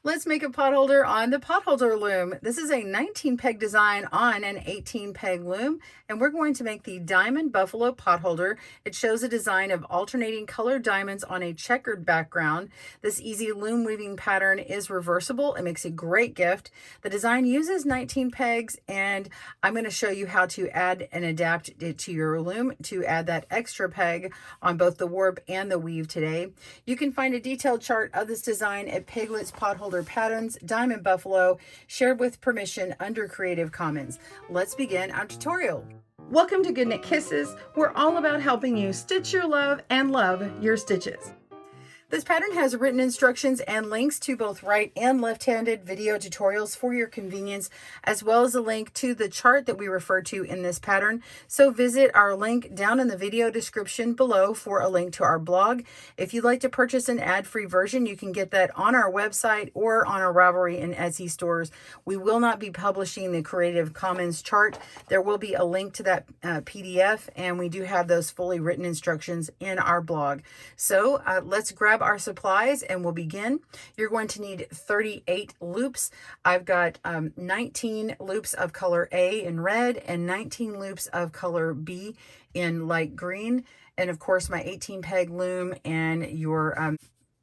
Let's make a potholder on the Potholder loom. This is a 19 peg design on an 18 peg loom, and we're going to make the Diamond Buffalo Potholder. It shows a design of alternating colored diamonds on a checkered background. This easy loom weaving pattern is reversible. It makes a great gift. The design uses 19 pegs, and I'm going to show you how to add and adapt it to your loom to add that extra peg on both the warp and the weave today. You can find a detailed chart of this design at Piglet's Potholder Patterns, Diamond Buffalo, shared with permission under Creative Commons. Let's begin our tutorial. Welcome to GoodKnit Kisses. We're all about helping you stitch your love and love your stitches. This pattern has written instructions and links to both right and left-handed video tutorials for your convenience, as well as a link to the chart that we refer to in this pattern. So visit our link down in the video description below for a link to our blog. If you'd like to purchase an ad-free version, you can get that on our website or on our Ravelry and Etsy stores. We will not be publishing the Creative Commons chart. There will be a link to that PDF, and we do have those fully written instructions in our blog. So let's grab our supplies and we'll begin. You're going to need 38 loops. I've got 19 loops of color A in red and 19 loops of color B in light green, and of course my 18 peg loom and your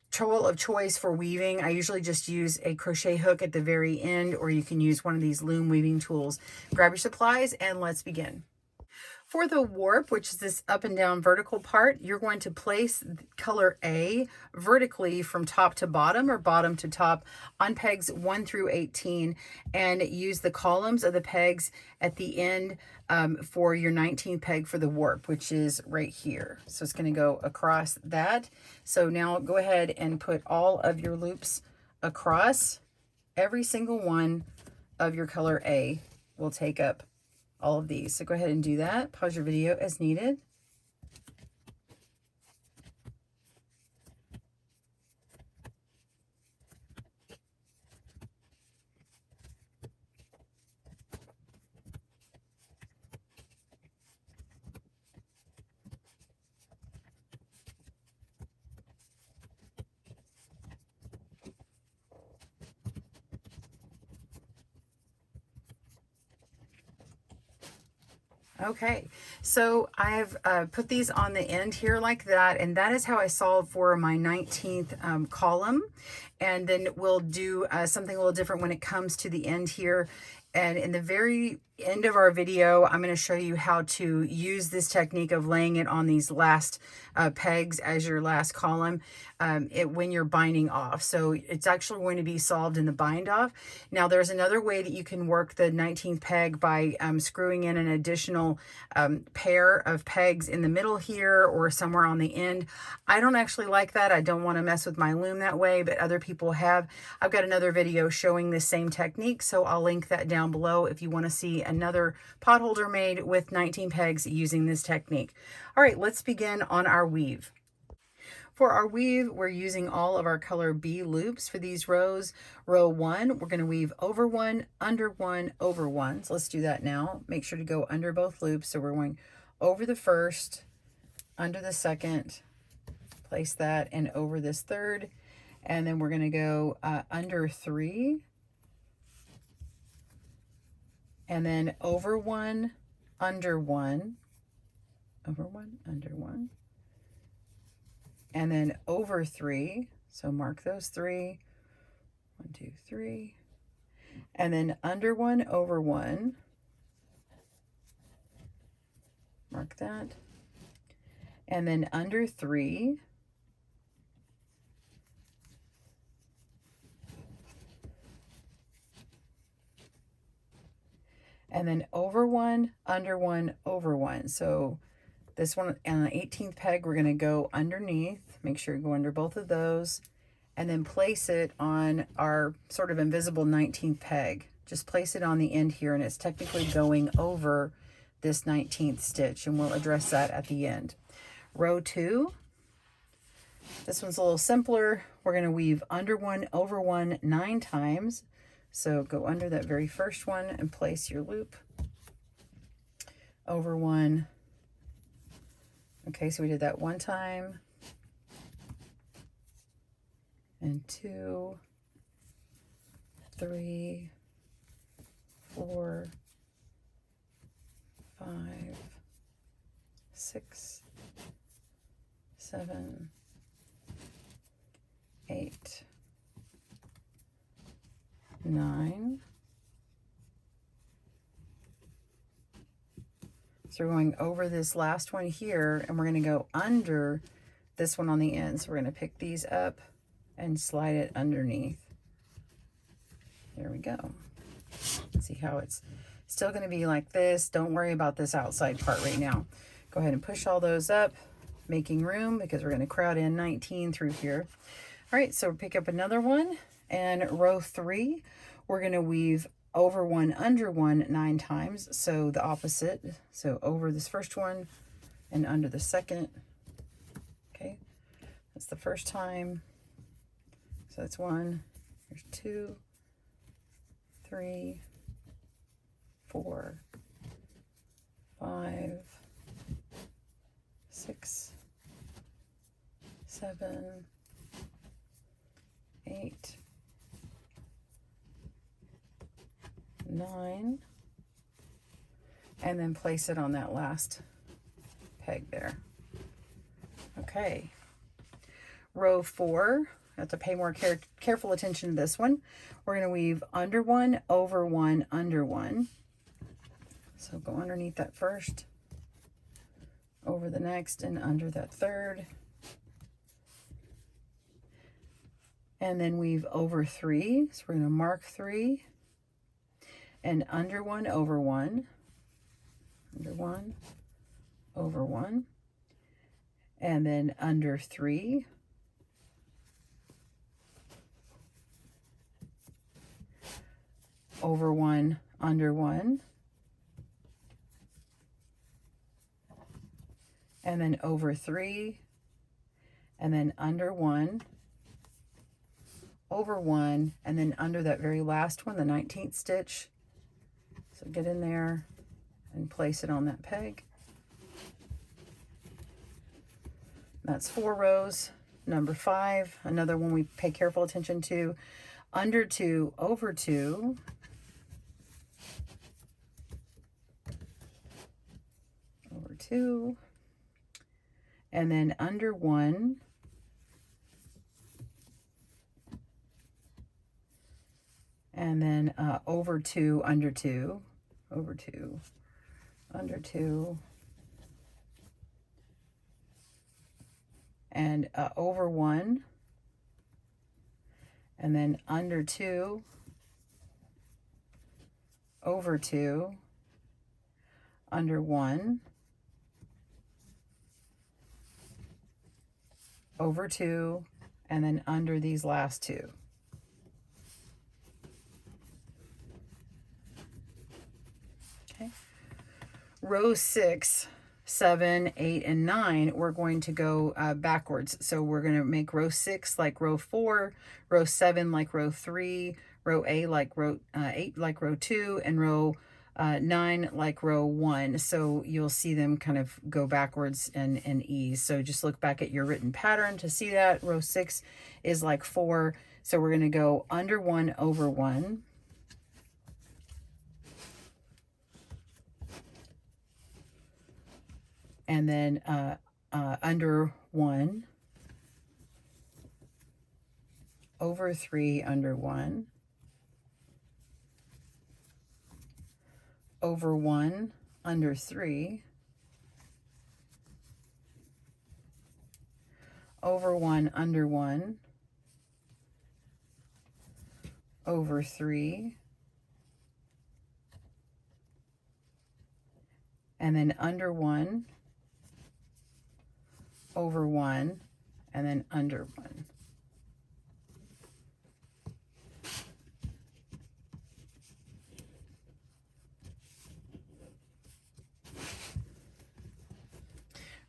tool of choice for weaving. I usually just use a crochet hook at the very end, or you can use one of these loom weaving tools. Grab your supplies and let's begin. For the warp, which is this up and down vertical part, you're going to place color A vertically from top to bottom or bottom to top on pegs 1 through 18, and use the columns of the pegs at the end for your 19th peg for the warp, which is right here. So it's going to go across that. So now go ahead and put all of your loops across. Every single one of your color A will take up all of these. So go ahead and do that. Pause your video as needed. Okay, so I've put these on the end here like that, and that is how I solve for my 19th column. And then we'll do something a little different when it comes to the end here. And in the very end of our video, I'm going to show you how to use this technique of laying it on these last pegs as your last column when you're binding off. So it's actually going to be solved in the bind off. Now there's another way that you can work the 19th peg by screwing in an additional pair of pegs in the middle here or somewhere on the end. I don't actually like that. I don't want to mess with my loom that way, but other people have. I've got another video showing the same technique, so I'll link that down below if you want to see another potholder made with 19 pegs using this technique. All right, let's begin on our weave. For our weave, we're using all of our color B loops for these rows. Row 1, we're going to weave over 1, under 1, over 1. So let's do that now. Make sure to go under both loops. So we're going over the first, under the second, place that, and over this third. And then we're going to go under 3, and then over 1, under 1, over 1, under 1, and then over 3. So mark those 3. 1, 2, 3. And then under 1, over 1. Mark that. And then under 3. And then over 1, under 1, over 1. So this one on the 18th peg, we're going to go underneath. Make sure you go under both of those, and then place it on our sort of invisible 19th peg. Just place it on the end here, and it's technically going over this 19th stitch, and we'll address that at the end. Row 2. This one's a little simpler. We're going to weave under 1, over 1, 9 times. So go under that very first one and place your loop. Over 1. Okay, so we did that 1 time. And 2. 3, 4, 5, 6, 7, 8, 9. So we're going over this last one here, and we're going to go under this one on the end. So we're going to pick these up and slide it underneath. There we go. See how it's still going to be like this. Don't worry about this outside part right now. Go ahead and push all those up, making room because we're going to crowd in 19 through here. All right, so pick up another one, and row 3, we're going to weave over 1, under 1 9 times. So the opposite. So over this first one and under the second. Okay, that's the first time. So that's 1. There's 2, 3, 4, 5, 6, 7, 8, 9, and then place it on that last peg there. Okay, row 4, I have to pay more careful attention to this one. We're going to weave under 1, over 1, under 1. So go underneath that first, over the next, and under that third. And then weave over 3. So we're going to mark 3. And under 1, over 1, under 1, over 1, and then under 3, over 1, under 1, and then over 3, and then under 1, over 1, and then under that very last one, the 19th stitch. So get in there and place it on that peg. That's 4 rows. Number 5, another one we pay careful attention to. Under 2, over 2. Over 2. And then under 1. And then over 2, under 2, over 2, under 2, and over 1, and then under 2, over 2, under 1, over 2, and then under these last 2. Row 6, 7, 8, and 9, we're going to go backwards. So we're going to make row 6 like row 4, row 7 like row 3, row 8 like row 8 like row 2, and row 9 like row 1. So you'll see them kind of go backwards and ease. So just look back at your written pattern to see that. Row 6 is like 4. So we're going to go under 1, over 1. And then under 1, over 3, under 1, over 1, under 3, over 1, under 1, over 3, and then under 1, over 1, and then under 1.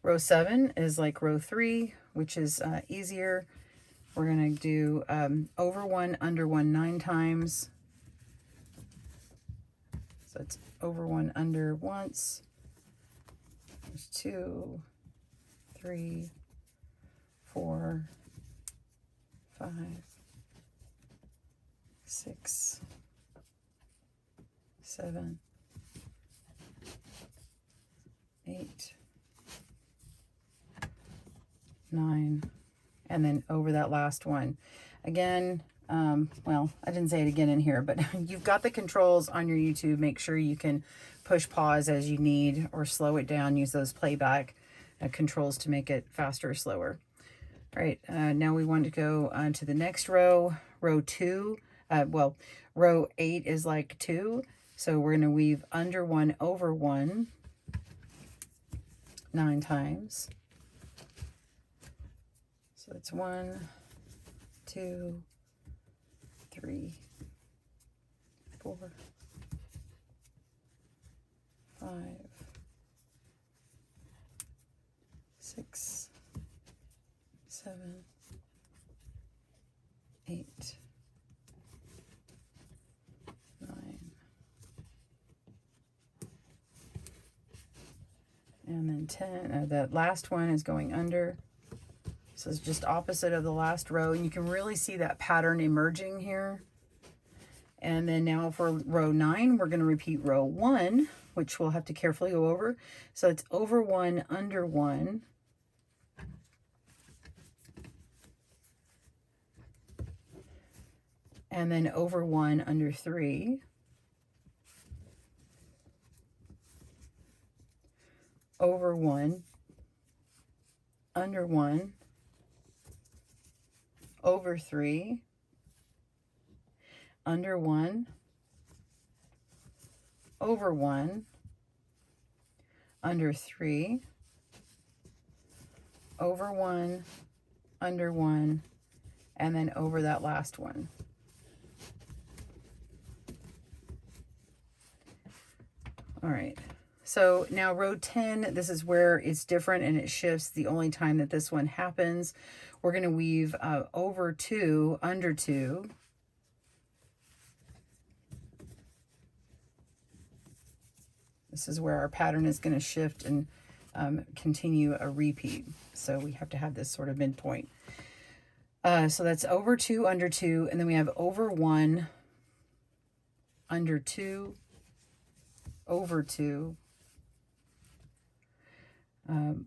Row 7 is like row 3, which is easier. We're going to do over 1, under 1 9 times. So it's over 1, under once. There's 2, 3, 4, 5, 6, 7, 8, 9, and then over that last one. Again, well, I didn't say it again in here, but you've got the controls on your YouTube. Make sure you can push pause as you need or slow it down. Use those playback controls to make it faster or slower. All right, now we want to go on to the next row, row 2. Well, row 8 is like 2, so we're going to weave under 1 over 1 9 times. So it's 1, 2, 3, 4, 5, 6, 7, 8, 9, and then 10. That last one is going under. So it's just opposite of the last row, and you can really see that pattern emerging here. And then now for row 9, we're going to repeat row 1, which we'll have to carefully go over. So it's over 1, under 1. And then over 1, under 3. Over 1, under 1. Over 3, under 1, over 1, under 3, over 1, under 1, and then over that last one. All right, so now row 10, this is where it's different and it shifts. The only time that this one happens, we're going to weave over 2, under 2. This is where our pattern is going to shift and continue a repeat. So we have to have this sort of midpoint. So that's over 2, under 2, and then we have over 1, under 2, over 2,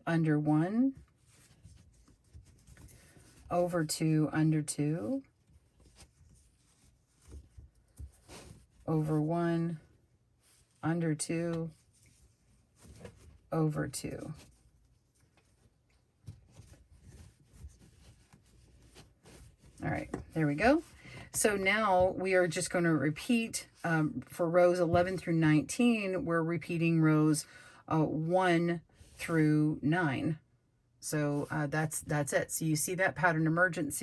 under 1, over 2, under 2, over 1, under 2, over 2. All right, there we go. So now we are just going to repeat for rows 11 through 19, we're repeating rows 1 through 9. So that's it. So you see that pattern emerging.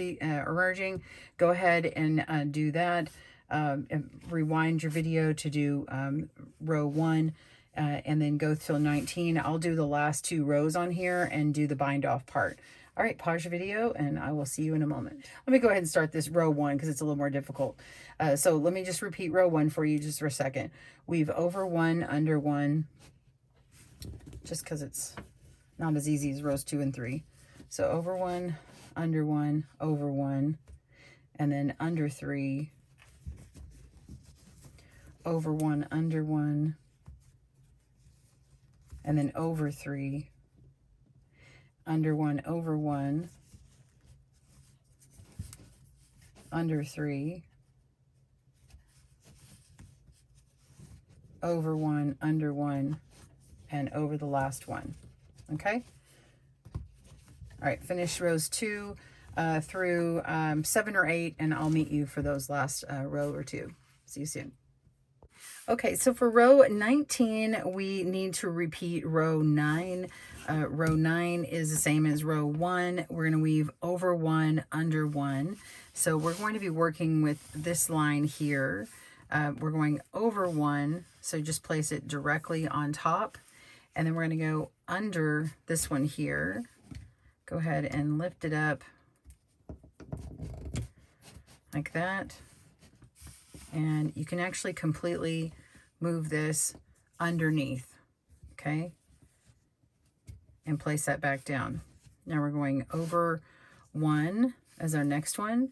Go ahead and do that. And rewind your video to do row 1 and then go till 19. I'll do the last 2 rows on here and do the bind off part. All right, pause your video and I will see you in a moment. Let me go ahead and start this row 1 because it's a little more difficult. So let me just repeat row 1 for you just for a second. Weave over 1, under 1, just because it's not as easy as rows 2 and 3. So over 1, under 1, over 1, and then under 3, over 1, under 1, and then over 3, under 1, over 1, under 3, over 1, under 1, and over the last one. Okay? All right, finish rows 2 through 7 or 8, and I'll meet you for those last row or 2. See you soon. Okay, so for row 19, we need to repeat row 9. Row 9 is the same as row 1. We're going to weave over 1, under 1. So we're going to be working with this line here. We're going over 1, so just place it directly on top. And then we're going to go under this one here. Go ahead and lift it up like that. And you can actually completely move this underneath, okay? And place that back down. Now we're going over 1 as our next one.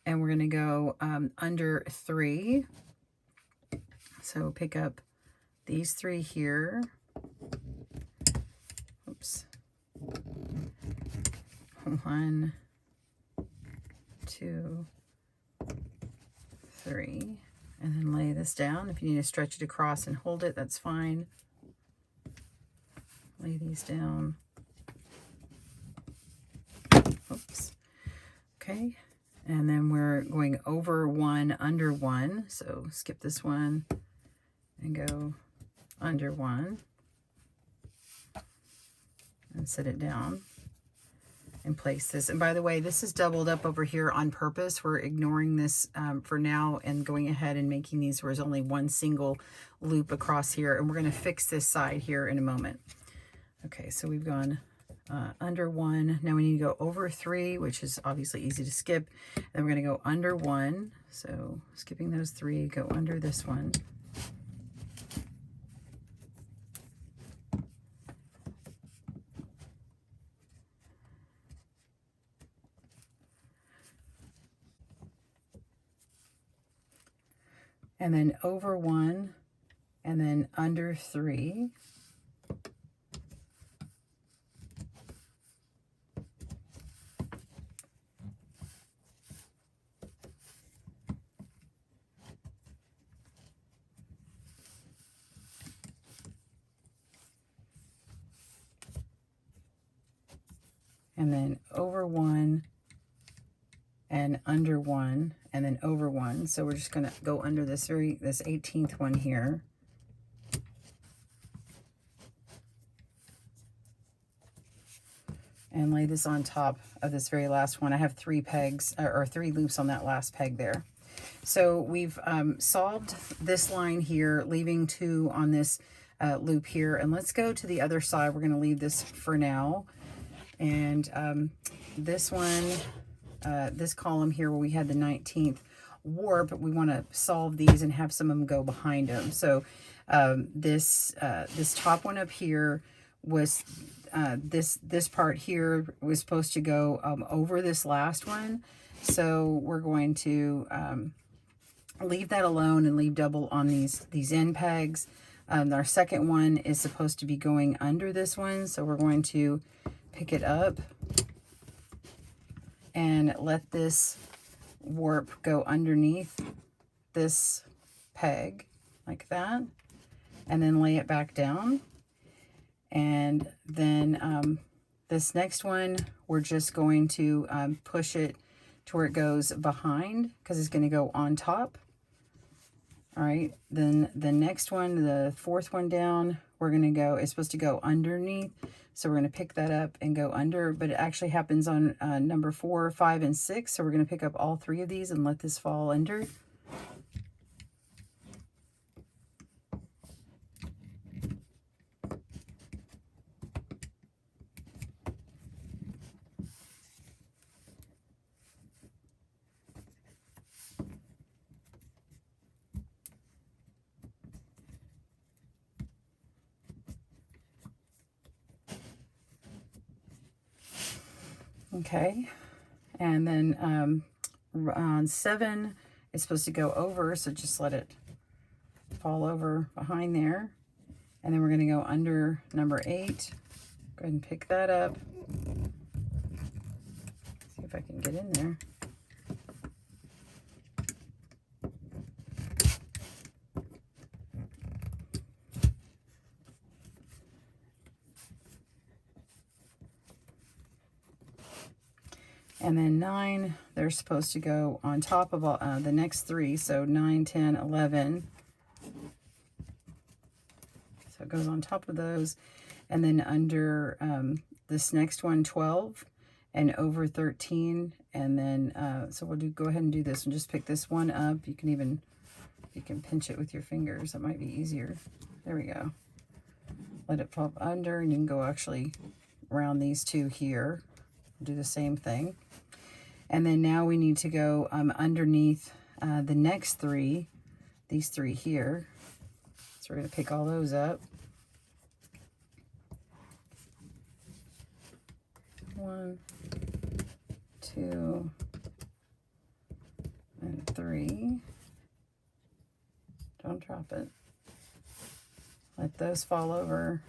and we're going to go under 3. So pick up these 3 here. Oops. 1, 2, 3, and then lay this down. If you need to stretch it across and hold it, that's fine. Lay these down. Oops. Okay, and then we're going over 1, under 1. So skip this one and go under 1 and set it down and place this. And by the way, this is doubled up over here on purpose. We're ignoring this for now and going ahead and making these where there's only one single loop across here, and we're going to fix this side here in a moment. Okay, so we've gone under 1. Now we need to go over 3, which is obviously easy to skip. Then we're going to go under 1. So skipping those 3, go under this one. And then over 1, and then under 3. And then over 1 and under 1 and then over 1. So we're just going to go under this 18th one here. And lay this on top of this very last one. I have 3 pegs or 3 loops on that last peg there. So we've solved this line here, leaving 2 on this loop here. And let's go to the other side. We're going to leave this for now. And this one, this column here where we had the 19th warp, we want to solve these and have some of them go behind them. So this top one up here was this part here was supposed to go over this last one. So we're going to leave that alone and leave double on these end pegs. Our second one is supposed to be going under this one, so we're going to pick it up and let this warp go underneath this peg like that, and then lay it back down. And then this next one, we're just going to push it to where it goes behind, because it's going to go on top. All right, then the next one, the 4th one down, we're going to go, it's supposed to go underneath. So we're going to pick that up and go under, but it actually happens on number 4, 5, and 6. So we're going to pick up all 3 of these and let this fall under. Okay, and then on 7, it's supposed to go over, so just let it fall over behind there. And then we're going to go under number 8. Go ahead and pick that up. See if I can get in there. And then 9, they're supposed to go on top of all, the next 3. So 9, 10, 11. So it goes on top of those. And then under this next one, 12, and over 13. And then, so we'll go ahead and do this and just pick this one up. You can pinch it with your fingers. That might be easier. There we go. Let it pop under, and you can go actually around these 2 here. Do the same thing. And then now we need to go underneath the next 3, these 3 here. So we're going to pick all those up. 1, 2, and 3. Don't drop it. Let those fall over.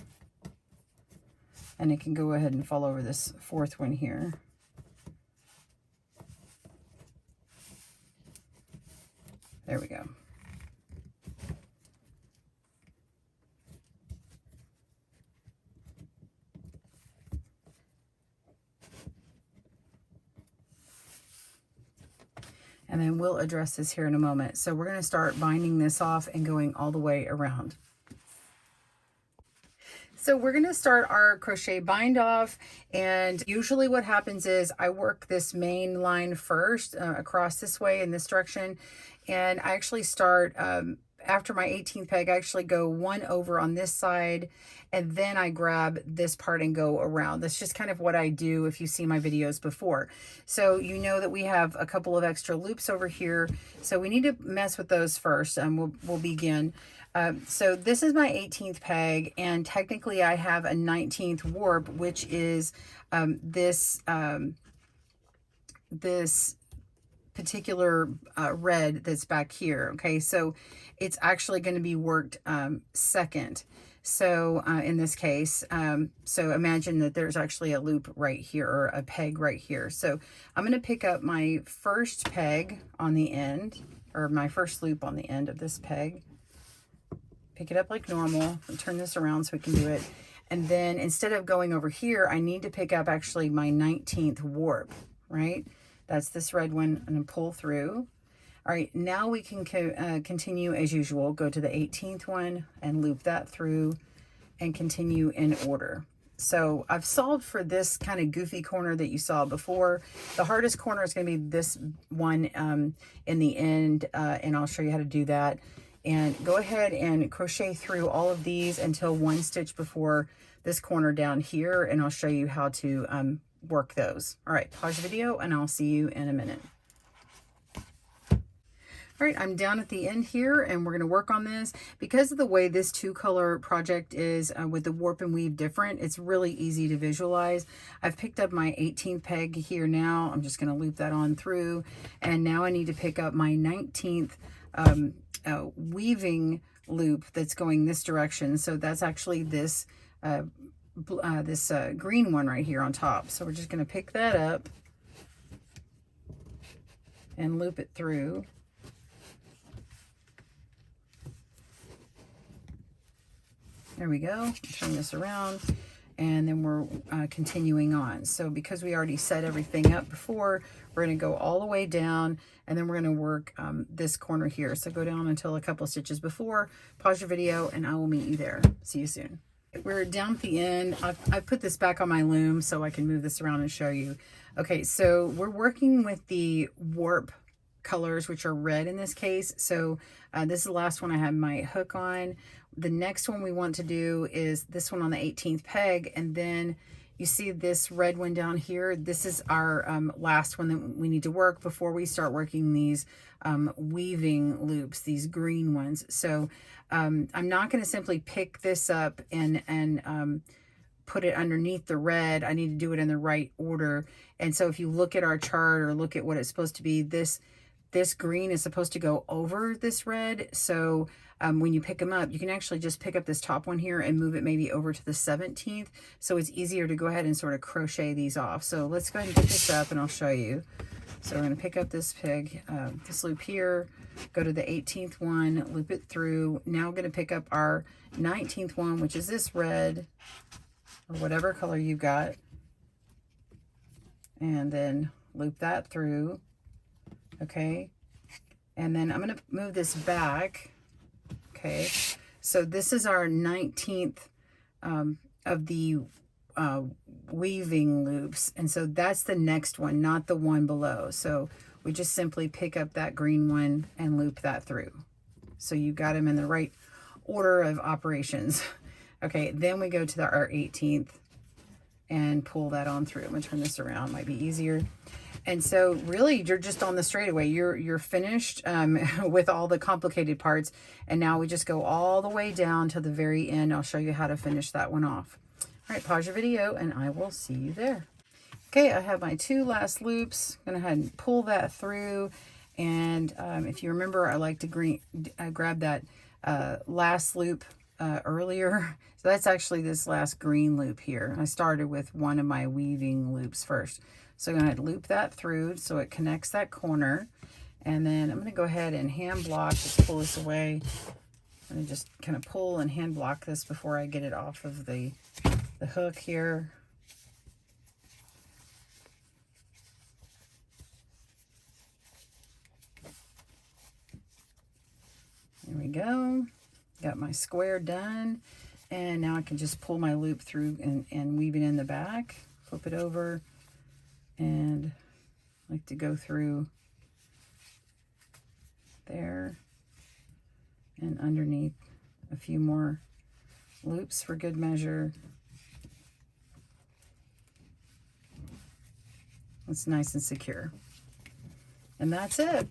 And it can go ahead and fall over this 4th one here. There we go. And then we'll address this here in a moment. So we're going to start binding this off and going all the way around. So we're going to start our crochet bind off, and usually what happens is I work this main line first across this way in this direction, and I actually start after my 18th peg. I actually go 1 over on this side, and then I grab this part and go around. That's just kind of what I do if you see my videos before. So you know that we have a couple of extra loops over here, so we need to mess with those first, and we'll begin. So this is my 18th peg, and technically I have a 19th warp, which is this particular red that's back here. Okay, so it's actually going to be worked second. So in this case, so imagine that there's actually a loop right here, or a peg right here. So I'm going to pick up my first peg on the end, or my first loop on the end of this peg. Pick it up like normal and turn this around so we can do it. And then instead of going over here, I need to pick up actually my 19th warp, right? That's this red one, and pull through. All right, now we can continue as usual. Go to the 18th one and loop that through and continue in order. So I've solved for this kind of goofy corner that you saw before. The hardest corner is going to be this one in the end, and I'll show you how to do that. And go ahead and crochet through all of these until 1 stitch before this corner down here, and I'll show you how to work those. All right, pause the video and I'll see you in a minute. All right, I'm down at the end here, and we're going to work on this. Because of the way this 2-color project is with the warp and weave different, it's really easy to visualize. I've picked up my 18th peg here now. I'm just going to loop that on through, and now I need to pick up my 19th weaving loop that's going this direction. So that's actually this green one right here on top. So we're just going to pick that up and loop it through. There we go. Turn this around, and then we're continuing on. So because we already set everything up before, we're going to go all the way down, and then we're going to work this corner here. So go down until a couple stitches before, pause your video, and I will meet you there. See you soon. We're down at the end. I put this back on my loom so I can move this around and show you. Okay, so we're working with the warp colors, which are red in this case. So this is the last one I have my hook on. The next one we want to do is this one on the 18th peg, and then you see this red one down here. This is our last one that we need to work before we start working these weaving loops, these green ones. So I'm not going to simply pick this up and put it underneath the red. I need to do it in the right order. And so if you look at our chart or look at what it's supposed to be, this green is supposed to go over this red. So when you pick them up, you can actually just pick up this top one here and move it maybe over to the 17th. So it's easier to go ahead and sort of crochet these off. So let's go ahead and pick this up and I'll show you. So we're going to pick up this peg, this loop here, go to the 18th one, loop it through. Now we're going to pick up our 19th one, which is this red or whatever color you got. And then loop that through. Okay. And then I'm going to move this back. Okay, so this is our 19th of the weaving loops, and so that's the next one, not the one below. So we just simply pick up that green one and loop that through. So you got them in the right order of operations. Okay, then we go to our 18th and pull that on through. I'm gonna turn this around, might be easier. And so really you're just on the straightaway. You're finished with all the complicated parts. And now we just go all the way down to the very end. I'll show you how to finish that one off. All right, pause your video and I will see you there. Okay, I have my 2 last loops. I'm gonna go ahead and pull that through. And if you remember, I like to grab that last loop earlier. So that's actually this last green loop here. I started with one of my weaving loops first. So I'm going to loop that through so it connects that corner. And then I'm going to go ahead and hand block, just pull this away. I'm going to just kind of pull and hand block this before I get it off of the hook here. There we go. Got my square done. And now I can just pull my loop through and weave it in the back. Flip it over. And I like to go through there and underneath a few more loops for good measure. It's nice and secure. And that's it.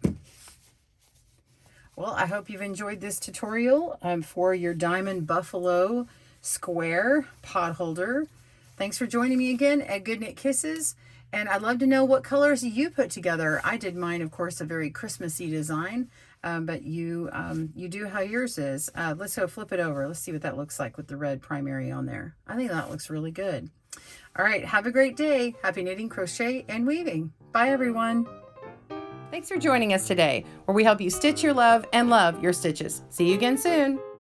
Well, I hope you've enjoyed this tutorial for your Diamond Buffalo Square pot holder. Thanks for joining me again at GoodKnit Kisses. And I'd love to know what colors you put together. I did mine, of course, a very Christmassy design, but you do how yours is. Let's go flip it over. Let's see what that looks like with the red primary on there. I think that looks really good. All right, have a great day. Happy knitting, crochet, and weaving. Bye, everyone. Thanks for joining us today, where we help you stitch your love and love your stitches. See you again soon.